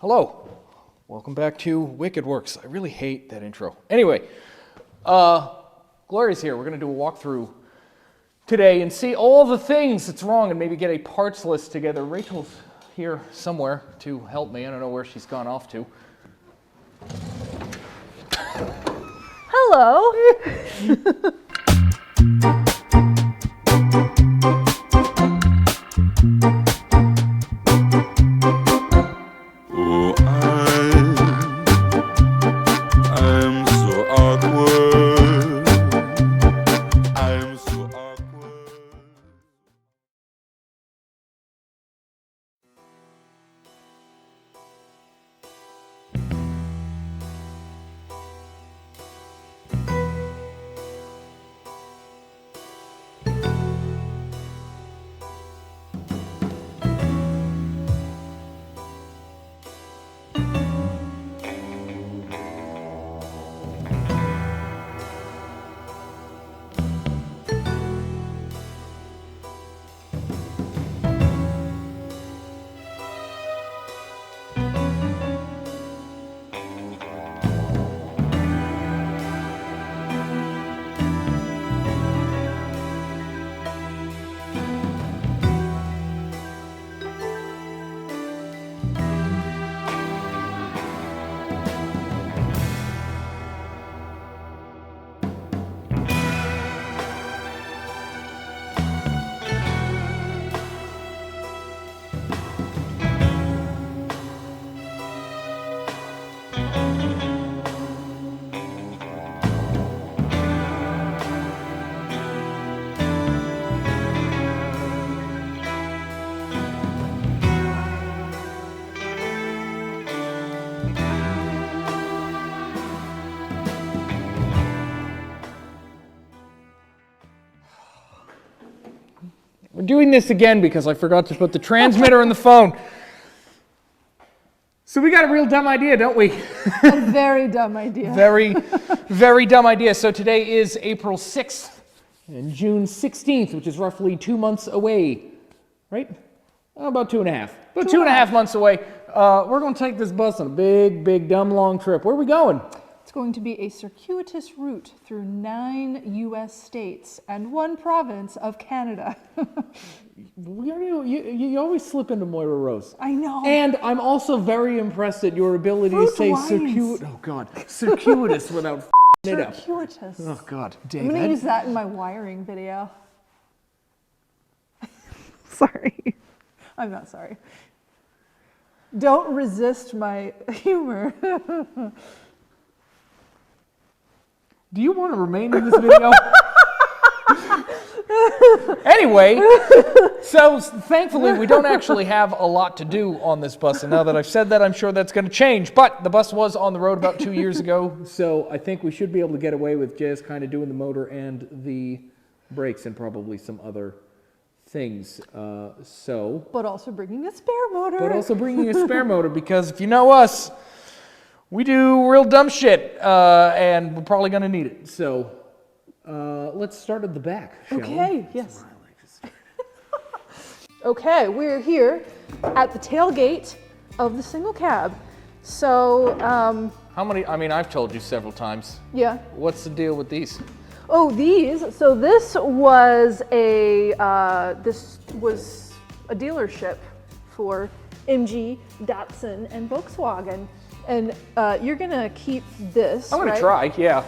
Hello, welcome back to Wicked Works. I really hate that intro. Anyway, Gloria's here. We're going to do a walkthrough today and see all the things that's wrong and maybe get a parts list together. Rachel's here somewhere to help me. I don't know where she's gone off to. Hello. We're doing this again because I forgot to put the transmitter in the phone. So we got a real dumb idea, don't we? A very dumb idea. Very dumb idea. So today is April 6th and June 16th, which is roughly 2 months away, right? About 2.5. About 2.5 months away. We're going to take this bus on a big, dumb, long trip. Where are we going? It's going to be a circuitous route through 9 U.S. states and 1 province of Canada. You always slip into Moira Rose. I know. And I'm also very impressed at your ability to say circuitous without it up. Circuitous. Oh, God. David. I'm going to use that in my wiring video. Sorry. I'm not sorry. Don't resist my humor. Do you want to remain in this video? Anyway, so thankfully we don't actually have a lot to do on this bus, and now that I've said that, I'm sure that's going to change. But the bus was on the road about 2 years ago, so I think we should be able to get away with just kind of doing the motor and the brakes and probably some other things. But also bringing a spare motor. Because if you know us, we do real dumb shit, and we're probably going to need it. So let's start at the back, shall we? Okay, yes. Okay, we're here at the tailgate of the single cab. So, how many, I've told you several times. Yeah. What's the deal with these? Oh, these. So this was a dealership for MG, Datsun, and Volkswagen. And you're gonna keep this, I'm gonna right? try, yeah.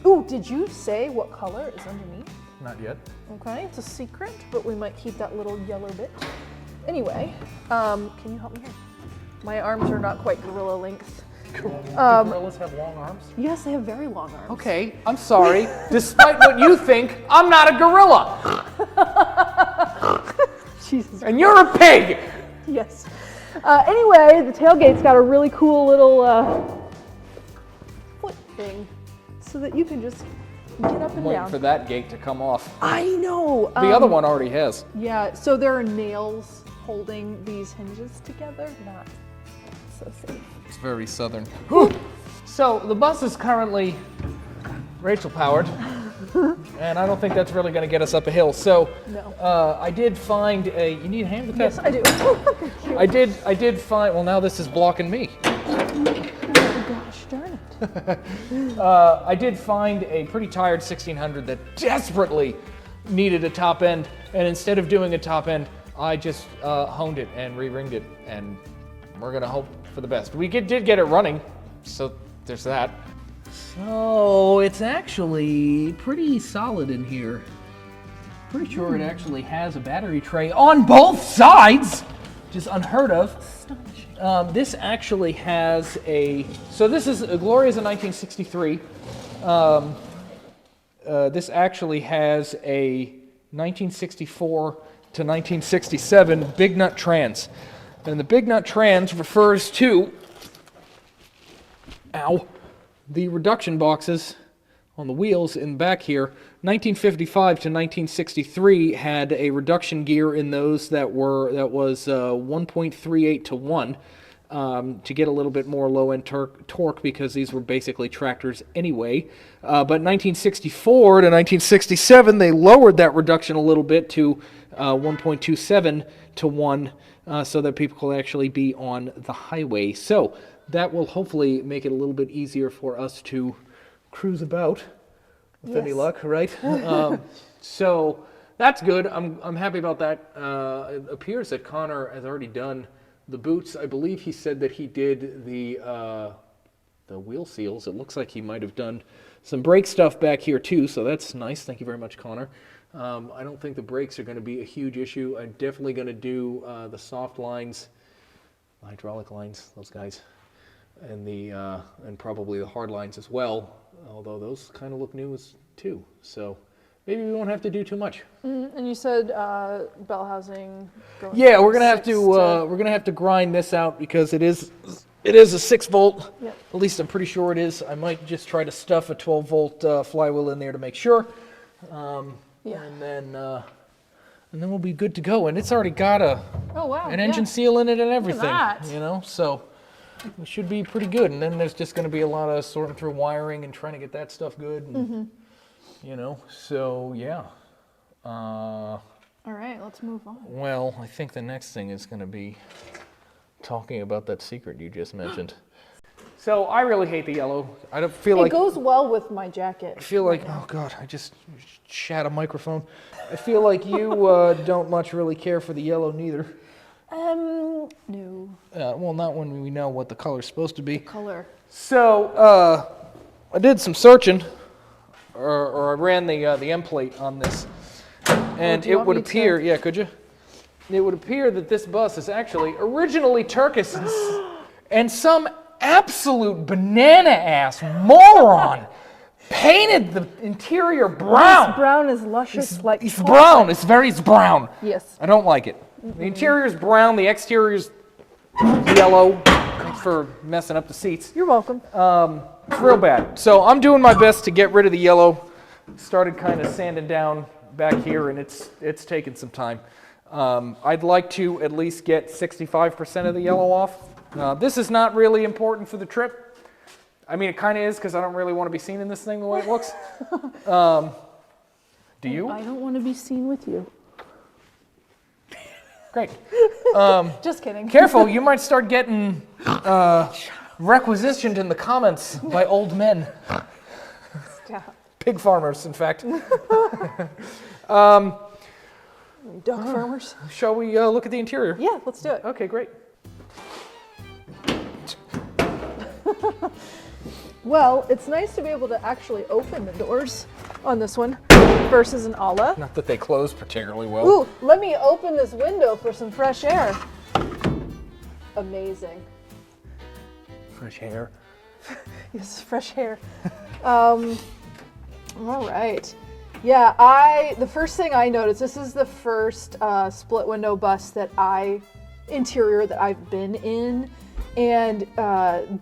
Ooh, did you say what color is underneath? Not yet. Okay, it's a secret, but we might keep that little yellow bit. Anyway, can you help me here? My arms are not quite gorilla length. Gorillas have long arms? Yes, they have very long arms. Okay, I'm sorry. Despite what you think, I'm not a gorilla. Jesus. And you're a pig! Yes. Anyway, the tailgate's got a really cool little foot thing so that you can just get up and Waiting down. for that gate to come off. I know. The other one already has. Yeah, so there are nails holding these hinges together. Not so safe. It's very southern. So the bus is currently Rachel powered. And I don't think that's really going to get us up a hill. So No. I did find a. You need a hand with that? Yes, I do. Thank you. I did find. Well, now this is blocking me. Oh gosh, darn it. I did find a pretty tired 1600 that desperately needed a top end, and instead of doing a top end, I just honed it and re-ringed it, and we're gonna hope for the best. We did get it running, so there's that. So it's actually pretty solid in here. Pretty sure it actually has a battery tray on both sides, which is unheard of. This actually has a, so this is, Gloria's a 1963. This actually has a 1964 to 1967 big nut trans. And the big nut trans refers to, the reduction boxes on the wheels in the back here. 1955 to 1963 had a reduction gear in those that was 1.38 to 1 to get a little bit more low-end torque because these were basically tractors anyway. But 1964 to 1967 they lowered that reduction a little bit to 1.27 to 1 so that people could actually be on the highway. So that will hopefully make it a little bit easier for us to cruise about with any luck, right? So that's good. I'm happy about that. It appears that Connor has already done the boots. I believe he said that he did the wheel seals. It looks like he might have done some brake stuff back here too, so that's nice. Thank you very much, Connor. I don't think the brakes are going to be a huge issue. I'm definitely going to do the soft lines, hydraulic lines, those guys, and and probably the hard lines as well. Although those kind of look new too, so maybe we won't have to do too much. And you said bell housing. Yeah, we're gonna have to grind this out because it is a 6-volt. Yep. At least I'm pretty sure it is. I might just try to stuff a 12-volt flywheel in there to make sure. And then we'll be good to go. And it's already got an engine seal in it and everything. that. You know, so it should be pretty good. And then there's just going to be a lot of sorting through wiring and trying to get that stuff good. And, you know, so yeah. All right, let's move on. Well, I think the next thing is going to be talking about that secret you just mentioned. So I really hate the yellow. I don't feel like it goes well with my jacket. I feel like, oh God, I just shat a microphone. I feel like you don't much really care for the yellow neither. No. Well, not when we know what the color's supposed to be. Color. So I did some searching, or I ran the M plate on this, and it would appear. Yeah, could you? It would appear that this bus is actually originally turquoise, and some absolute banana-ass moron painted the interior brown. This brown is luscious like It's brown. It's brown. Yes. I don't like it. The interior is brown. The exterior is yellow. Thanks for messing up the seats. You're welcome. It's real bad. So I'm doing my best to get rid of the yellow. Started kind of sanding down back here, and it's taken some time. I'd like to at least get 65% of the yellow off. This is not really important for the trip. I mean, it kind of is because I don't really want to be seen in this thing the way it looks. Do you? I don't want to be seen with you. Great. Just kidding. Careful, you might start getting requisitioned in the comments by old men. Stop. Pig farmers, in fact. Duck farmers. Shall we look at the interior? Yeah, let's do it. Okay, great. Well, it's nice to be able to actually open the doors on this one versus an Ala. Not that they close particularly well. Ooh, let me open this window for some fresh air. Amazing. Fresh hair. Yes, fresh hair. All right. Yeah, the first thing I noticed, this is the first split window bus interior that I've been in. And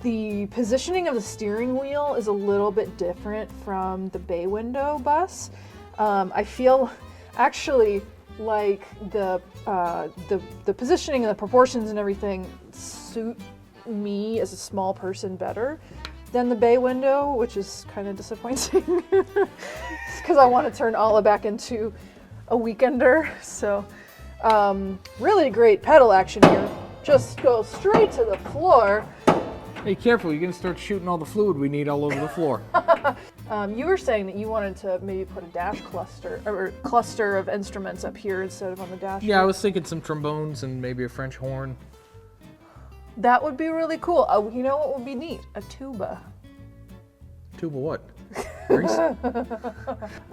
the positioning of the steering wheel is a little bit different from the bay window bus. I feel actually like the positioning and the proportions and everything suit me as a small person better. Then the bay window, which is kind of disappointing because I want to turn Alla back into a weekender. So really great pedal action here. Just go straight to the floor. Hey, careful, you're gonna start shooting all the fluid we need all over the floor. You were saying that you wanted to maybe put a dash cluster or cluster of instruments up here instead of on the dash. Yeah, I was thinking some trombones and maybe a French horn. That would be really cool. You know what would be neat? A tuba. Tuba what? Grease? I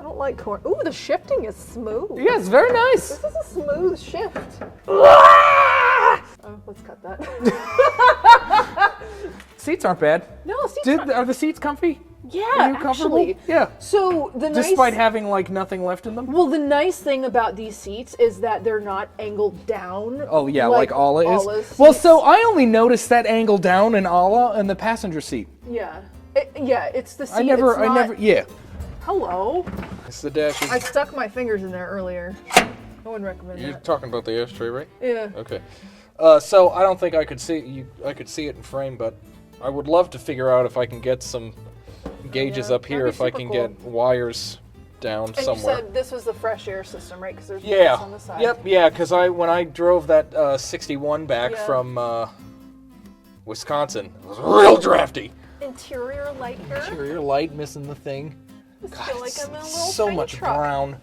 don't like corn. Ooh, the shifting is smooth. Yeah, it's very nice. This is a smooth shift. Oh, let's cut that. Seats aren't bad. No, seats aren't. Are the seats comfy? Yeah, Are you comfortable? actually. Yeah. So Despite having like nothing left in them? Well, the nice thing about these seats is that they're not angled down. Oh yeah, like Alla is. Alla's Well, seats. so I only noticed that angle down in Alla in the passenger seat. Yeah. It's the seat. I never, yeah. Hello. It's the dash. I stuck my fingers in there earlier. I wouldn't recommend You're that. talking about the ashtray, right? Yeah. Okay. So I don't think I could see it in frame, but I would love to figure out if I can get some gauges Yeah, up here, that'd if be I super can cool. get wires down And somewhere. you said this was the fresh air system, right? Because there's Yeah. vents on the side. Yep. Yeah. Because when I drove that 61 back Yeah. from Wisconsin, it was real drafty. Interior light here. Interior light missing the thing. I feel like I'm in a little So tiny much truck. brown.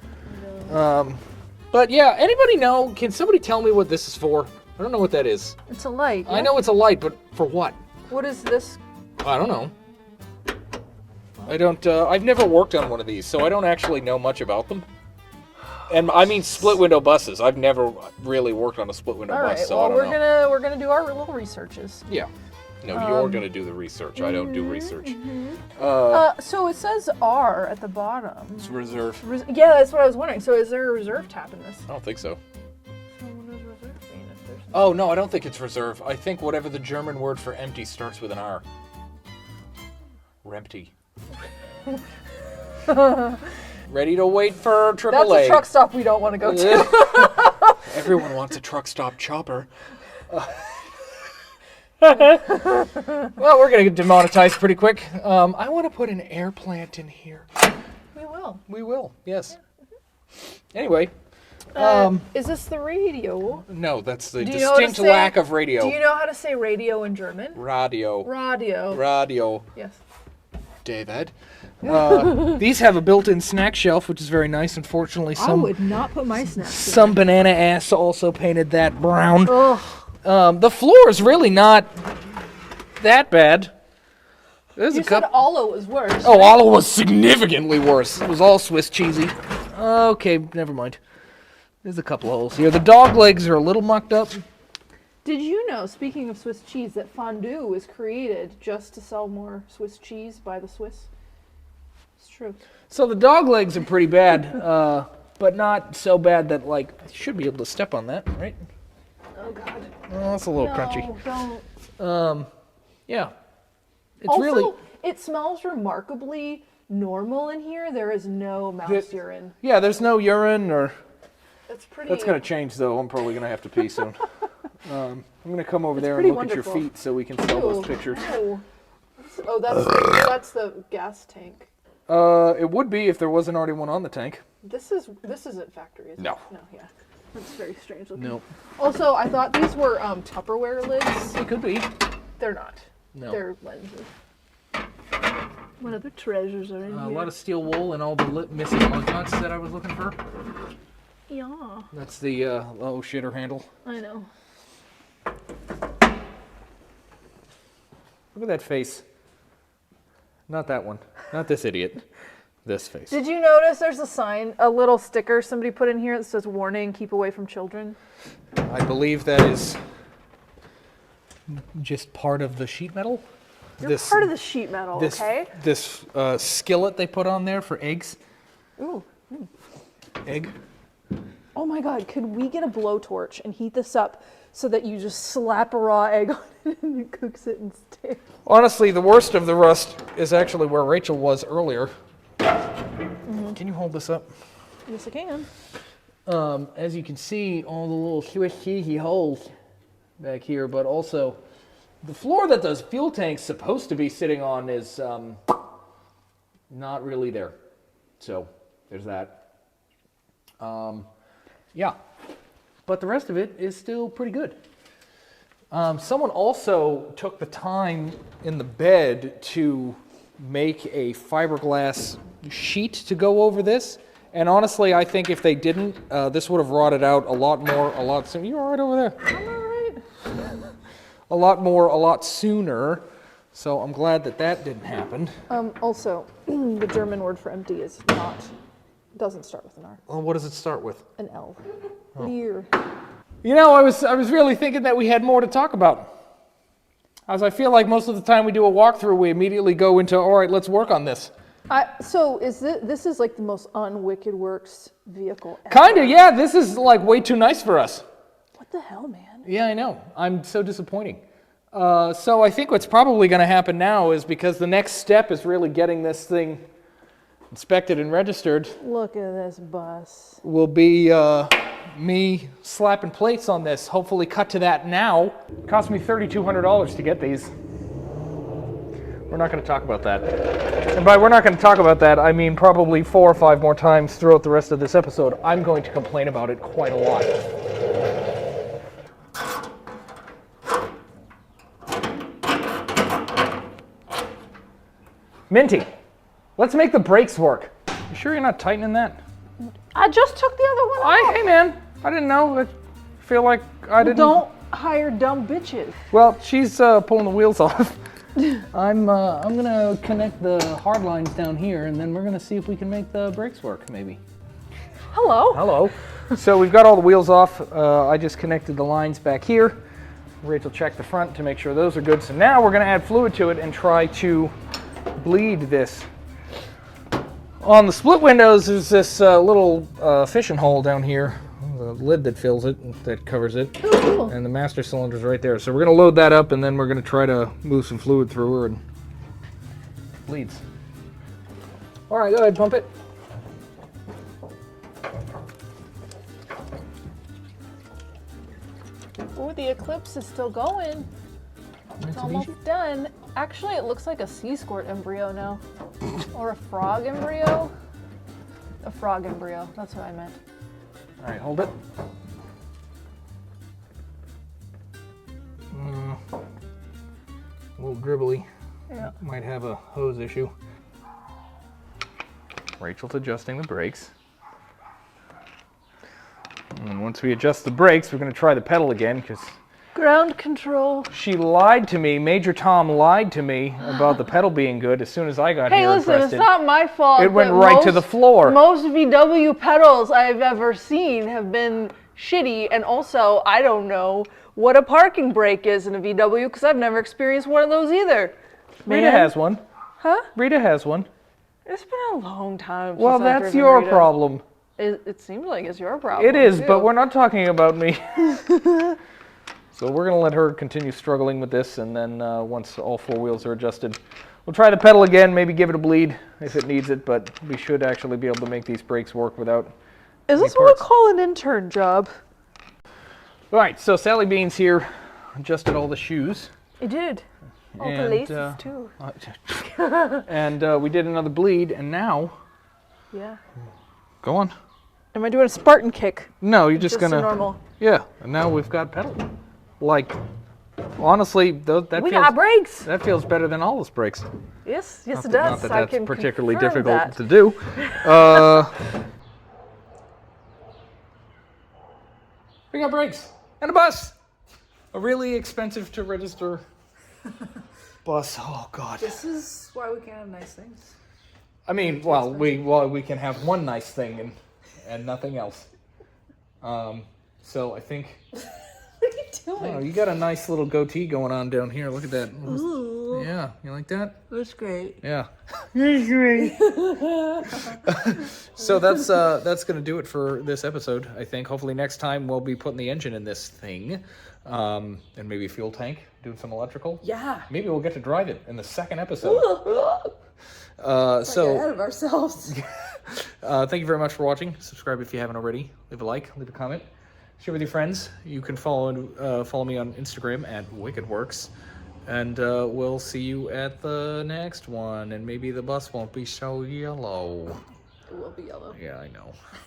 But yeah, anybody know? Can somebody tell me what this is for? I don't know what that is. It's a light. I yeah? know it's a light, but for what? What is this? I don't know. I don't. I've never worked on one of these, so I don't actually know much about them. And I mean split window buses. I've never really worked on a split window All bus, right. so I Well, don't know. we're gonna do our little researches. Yeah. No, you're gonna do the research. I don't do research. So it says R at the bottom. It's reserve. Yeah, that's what I was wondering. So is there a reserve tab in this? I don't think so. So what does reserve mean if there's Oh no, I don't think it's reserve. I think whatever the German word for empty starts with an R. Rempty. Ready to wait for AAA. That's a truck stop we don't want to go to. Everyone wants a truck stop chopper. Well, we're gonna get demonetized pretty quick. I want to put an air plant in here. We will. We will, yes. Anyway, Is this the radio? no, that's the Do you know how to distinct say- lack of radio. Do you know how to say radio in German? Radio. Radio. Radio. Yes. David. These have a built-in snack shelf, which is very nice. Unfortunately, I would not put my snacks in. some banana ass also painted that brown. Ugh. The floor is really not that bad. There's You a said couple. Alla was worse. Oh, Alla was significantly worse. It was all Swiss cheesy. Okay, never mind. There's a couple holes here. The dog legs are a little mucked up. Did you know, speaking of Swiss cheese, that fondue was created just to sell more Swiss cheese by the Swiss? It's true. So the dog legs are pretty bad, but not so bad that, like, you should be able to step on that, right? Oh, God. Oh, it's a little crunchy. Don't. Yeah. It's Also, really... it smells remarkably normal in here. There is no mouse urine. Yeah, there's no urine or... It's pretty... That's going to change, though. I'm probably going to have to pee soon. I'm going to come over there and pretty look at your wonderful. feet so we can sell those pictures. Ew. Oh, that's the gas tank. It would be if there wasn't already one on the tank. This isn't factory, is it? No. No, yeah. That's very strange looking. No. Also, I thought these were Tupperware lids. It could be. They're not. No. They're lenses. What other treasures are in A here? lot of steel wool and all the missing lug nuts that I was looking for. Yeah, That's the low shitter handle. I know. Look at that face. Not that one. Not this idiot. This face. Did you notice there's a sign, a little sticker somebody put in here that says "Warning: Keep away from children"? I believe that is just part of the sheet metal. You're part of the sheet metal, this, okay? This skillet they put on there for eggs. Ooh. Egg. Oh my God! Could we get a blowtorch and heat this up so that you just slap a raw egg on it and it cooks it instead? Honestly, the worst of the rust is actually where Rachel was earlier. Can you hold this up? Yes, I can. As you can see, all the little Swiss cheesy holes back here, but also The floor that the fuel tank's supposed to be sitting on is not really there. So there's that. Yeah. But the rest of it is still pretty good. Someone also took the time in the bed to make a fiberglass sheet to go over this. And honestly, I think if they didn't, this would have rotted out a lot sooner. You all right over there? I'm all right. A lot sooner. So I'm glad that didn't happen. Also, the German word for empty doesn't start with an R. Well, what does it start with? An L. Leer. You know, I was really thinking that we had more to talk about. As I feel like most of the time we do a walkthrough, we immediately go into, all right, let's work on this. So this is like the most un-Wicked Works vehicle ever. Kinda, yeah. This is like way too nice for us. What the hell, man? Yeah, I know. I'm so disappointing. So I think what's probably going to happen now is because the next step is really getting this thing inspected and registered. Look at this bus. Will be me slapping plates on this. Hopefully cut to that now. It cost me $3,200 to get these. We're not going to talk about that. And by we're not going to talk about that, I mean probably 4 or 5 more times throughout the rest of this episode. I'm going to complain about it quite a lot. Minty, let's make the brakes work. You sure you're not tightening that? I just took the other one off. Hey man, I didn't know. I feel like I didn't. Don't hire dumb bitches. Well, she's pulling the wheels off. I'm gonna connect the hard lines down here, and then we're gonna see if we can make the brakes work, maybe. Hello. Hello. So we've got all the wheels off. I just connected the lines back here. Rachel checked the front to make sure those are good. So now we're gonna add fluid to it and try to bleed this. On the split windows, there's this little fishing hole down here, the lid that fills it, that covers it, Ooh. and the master cylinder's right there. So we're going to load that up, and then we're going to try to move some fluid through her and bleeds. All right, go ahead, pump it. Ooh, the Eclipse is still going. It's almost done. Actually, it looks like a sea squirt embryo now. Or a frog embryo. A frog embryo, that's what I meant. All right, hold it. A little dribbly. Yeah. Might have a hose issue. Rachel's adjusting the brakes. And once we adjust the brakes, we're going to try the pedal again because Ground control. she lied to me. Major Tom lied to me about the pedal being good as soon as I got Hey, here. listen, and it's pressed not my fault. It went that right to the floor. Most VW pedals I've ever seen have been shitty, and also I don't know what a parking brake is in a VW because I've never experienced one of those either. Rita Man. has one. Huh? Rita has one. It's been a long time. Well, since I've that's driven your Rita. problem. It seems like it's your problem. It is, too. but we're not talking about me. So we're going to let her continue struggling with this, and then once all 4 wheels are adjusted, we'll try the pedal again, maybe give it a bleed if it needs it, but we should actually be able to make these brakes work without Is this what we call an intern job? All right, so Sally Beans here adjusted all the shoes. It did. All And, the laces too. And we did another bleed, and now, Yeah. go on. Am I doing a Spartan kick? No, you're just a gonna, normal. yeah, and now we've got pedal. Like, honestly, that We feels, got brakes. that feels better than all those brakes. Yes, Not it that- does. Not that I that's can particularly confirm difficult that. to do. We got brakes and a bus. A really expensive to register bus. Oh God. This is why we can't have nice things. I mean, well, we can have one nice thing and nothing else. So I think. What are you doing? Oh, you got a nice little goatee going on down here. Look at that. Ooh, Yeah, you like that? that's great. Yeah. That's great. So that's gonna do it for this episode, I think. Hopefully next time we'll be putting the engine in this thing, and maybe a fuel tank, doing some electrical. Yeah. Maybe we'll get to drive it in the second episode. So ahead of ourselves. Thank you very much for watching. Subscribe if you haven't already. Leave a like, leave a comment. Share with your friends. You can follow me on Instagram at WickedWorks. And we'll see you at the next one. And maybe the bus won't be so yellow. It will be yellow. Yeah, I know.